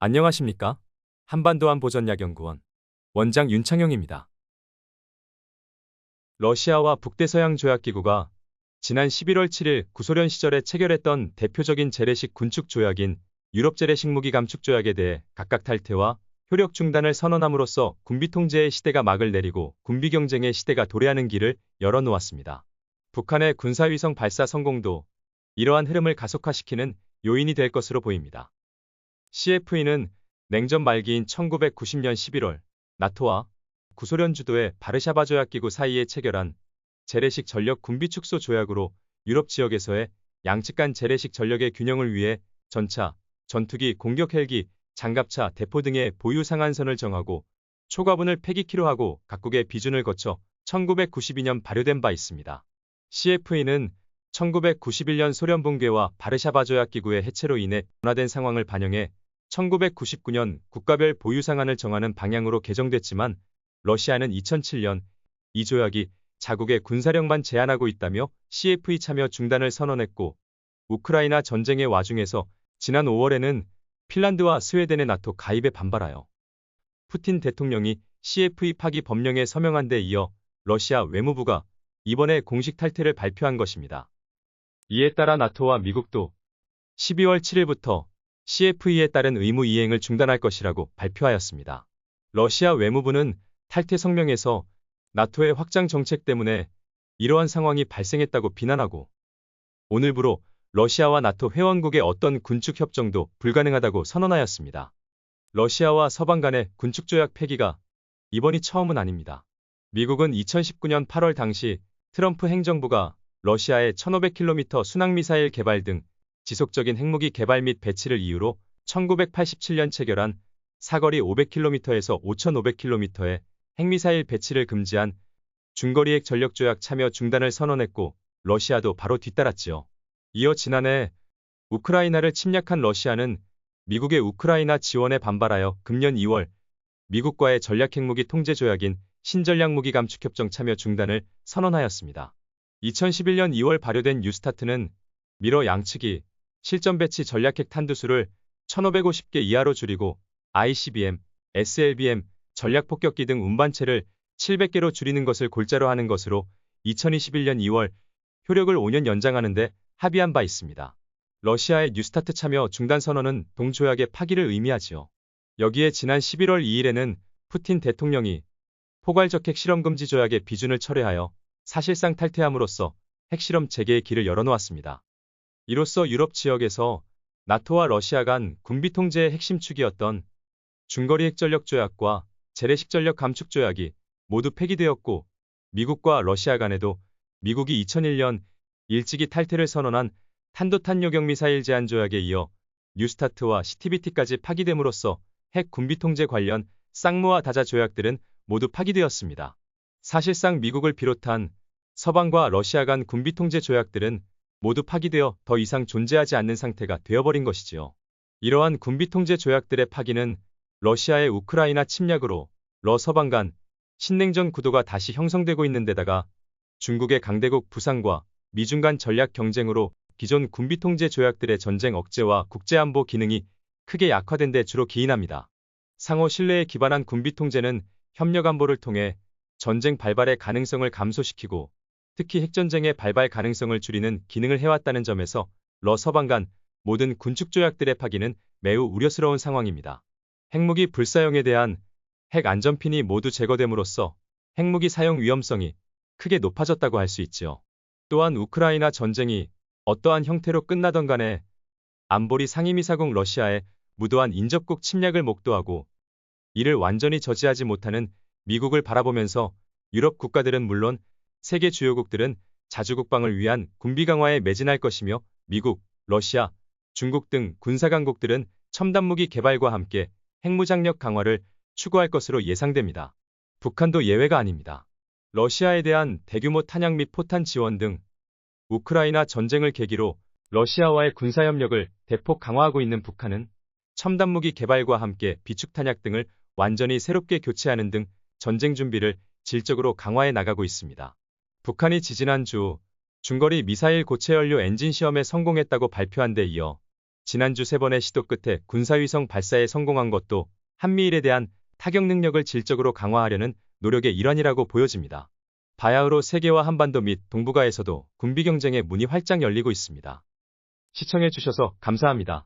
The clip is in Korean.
안녕하십니까? 한반도안보전략연구원 원장 윤창용입니다. 러시아와 북대서양조약기구가 지난 11월 7일 구소련 시절에 체결했던 대표적인 재래식 군축 조약인 유럽 재래식 무기 감축 조약에 대해 각각 탈퇴와 효력 중단을 선언함으로써 군비 통제의 시대가 막을 내리고 군비 경쟁의 시대가 도래하는 길을 열어놓았습니다. 북한의 군사위성 발사 성공도 이러한 흐름을 가속화시키는 요인이 될 것으로 보입니다. CFE는 냉전 말기인 1990년 11월 나토와 구소련 주도의 바르샤바 조약기구 사이에 체결한 재래식 전력 군비 축소 조약으로 유럽 지역에서의 양측 간 재래식 전력의 균형을 위해 전차, 전투기, 공격 헬기, 장갑차, 대포 등의 보유 상한선을 정하고 초과분을 폐기키로 하고 각국의 비준을 거쳐 1992년 발효된 바 있습니다. CFE는 1991년 소련 붕괴와 바르샤바 조약기구의 해체로 인해 변화된 상황을 반영해 1999년 국가별 보유 상한을 정하는 방향으로 개정됐지만 러시아는 2007년 이 조약이 자국의 군사력만 제한하고 있다며 CFE 참여 중단을 선언했고 우크라이나 전쟁의 와중에서 지난 5월에는 핀란드와 스웨덴의 나토 가입에 반발하여 푸틴 대통령이 CFE 파기 법령에 서명한 데 이어 러시아 외무부가 이번에 공식 탈퇴를 발표한 것입니다. 이에 따라 나토와 미국도 12월 7일부터 CFE에 따른 의무 이행을 중단할 것이라고 발표하였습니다. 러시아 외무부는 탈퇴 성명에서 나토의 확장 정책 때문에 이러한 상황이 발생했다고 비난하고 오늘부로 러시아와 나토 회원국의 어떤 군축 협정도 불가능하다고 선언하였습니다. 러시아와 서방 간의 군축 조약 폐기가 이번이 처음은 아닙니다. 미국은 2019년 8월 당시 트럼프 행정부가 러시아의 1500km 순항미사일 개발 등 지속적인 핵무기 개발 및 배치를 이유로 1987년 체결한 사거리 500km에서 5500km의 핵미사일 배치를 금지한 중거리 핵 전력조약 참여 중단을 선언했고 러시아도 바로 뒤따랐지요. 이어 지난해 우크라이나를 침략한 러시아는 미국의 우크라이나 지원에 반발하여 금년 2월 미국과의 전략핵무기 통제 조약인 신전략무기 감축협정 참여 중단을 선언하였습니다. 2011년 2월 발효된 뉴스타트는 미러 양측이 실전 배치 전략핵 탄두수를 1550개 이하로 줄이고 ICBM, SLBM, 전략폭격기 등 운반체를 700개로 줄이는 것을 골자로 하는 것으로 2021년 2월 효력을 5년 연장하는 데 합의한 바 있습니다. 러시아의 뉴스타트 참여 중단 선언은 동조약의 파기를 의미하지요. 여기에 지난 11월 2일에는 푸틴 대통령이 포괄적 핵실험 금지 조약의 비준을 철회하여 사실상 탈퇴함으로써 핵실험 재개의 길을 열어놓았습니다. 이로써 유럽 지역에서 나토와 러시아 간 군비 통제의 핵심 축이었던 중거리 핵전력 조약과 재래식 전력 감축 조약이 모두 폐기되었고 미국과 러시아 간에도 미국이 2001년 일찍이 탈퇴를 선언한 탄도탄 요격 미사일 제한 조약에 이어 뉴스타트와 CTBT까지 파기됨으로써 핵 군비 통제 관련 쌍무와 다자 조약들은 모두 파기되었습니다. 사실상 미국을 비롯한 서방과 러시아 간 군비 통제 조약들은 모두 파기되어 더 이상 존재하지 않는 상태가 되어버린 것이지요. 이러한 군비 통제 조약들의 파기는 러시아의 우크라이나 침략으로 러서방 간 신냉전 구도가 다시 형성되고 있는 데다가 중국의 강대국 부상과 미중 간 전략 경쟁으로 기존 군비 통제 조약들의 전쟁 억제와 국제안보 기능이 크게 약화된 데 주로 기인합니다. 상호 신뢰에 기반한 군비 통제는 협력 안보를 통해 전쟁 발발의 가능성을 감소시키고 특히 핵전쟁의 발발 가능성을 줄이는 기능을 해왔다는 점에서 러서방 간 모든 군축 조약들의 파기는 매우 우려스러운 상황입니다. 핵무기 불사용에 대한 핵 안전핀이 모두 제거됨으로써 핵무기 사용 위험성이 크게 높아졌다고 할 수 있지요. 또한 우크라이나 전쟁이 어떠한 형태로 끝나던 간에 안보리 상임이사국 러시아의 무도한 인접국 침략을 목도하고 이를 완전히 저지하지 못하는 미국을 바라보면서 유럽 국가들은 물론 세계 주요국들은 자주국방을 위한 군비 강화에 매진할 것이며 미국, 러시아, 중국 등 군사강국들은 첨단무기 개발과 함께 핵무장력 강화를 추구할 것으로 예상됩니다. 북한도 예외가 아닙니다. 러시아에 대한 대규모 탄약 및 포탄 지원 등 우크라이나 전쟁을 계기로 러시아와의 군사협력을 대폭 강화하고 있는 북한은 첨단무기 개발과 함께 비축탄약 등을 완전히 새롭게 교체하는 등 전쟁 준비를 질적으로 강화해 나가고 있습니다. 북한이 지지난주 중거리 미사일 고체 연료 엔진 시험에 성공했다고 발표한 데 이어 지난주 3번의 시도 끝에 군사위성 발사에 성공한 것도 한미일에 대한 타격 능력을 질적으로 강화하려는 노력의 일환이라고 보여집니다. 바야흐로 세계와 한반도 및 동북아에서도 군비 경쟁의 문이 활짝 열리고 있습니다. 시청해주셔서 감사합니다.